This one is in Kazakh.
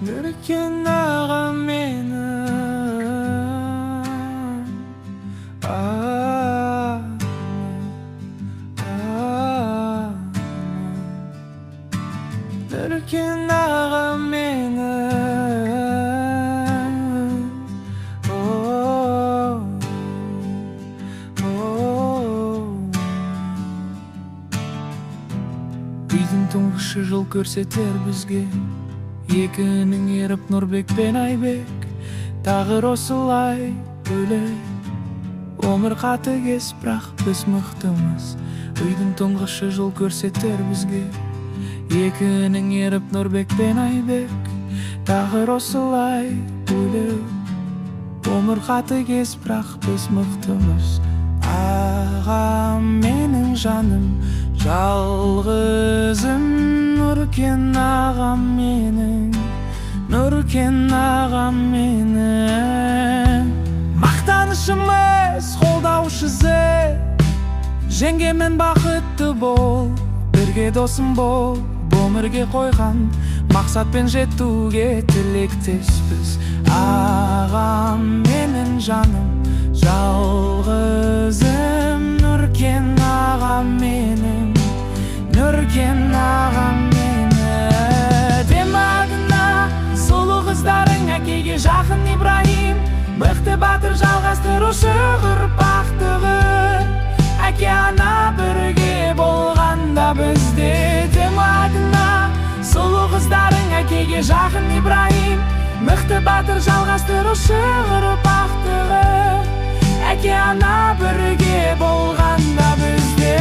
Нұркен ағам менің, Нұркен ағам менің, Үйдің тұңғышы жол көрсетер бізге, екінің еріп Нұрбек пен Айбек. Тағыр осылай бөлек, өмір қатыгез, бірақ біз мықтымыз. Үйдің тұңғышы жол көрсетер бізге, екінің еріп Нұрбек пен Айбек. Тағыр осылай бөлек, өмір қатыгез, бірақ біз мықтымыз. Ағам менің жаным, жалғызым, Нұркен ағам менің, Нұркен ағам менің. Мақтанышымыз, қолдаушысы, жеңгемен бақытты бол, бірге досым бол. Өмірге қойған мақсатпен жетуге тілектеспіз. Ағам менің жаным, жалғызым, Нұркен ағам менің, Нұркен ағам менің. Демағына сұлу қыздарың, әкеге жақын Ибрахим, мықты батыр жалғастырушы ұрпақтығын. Әке ана бірге болғанда бізде. Демағына сұлу қыздарың, әкеге жақын Ибрахим, мықты батыр жалғастырушы ұрпақтығын. Әке ана бірге болғанда бізде.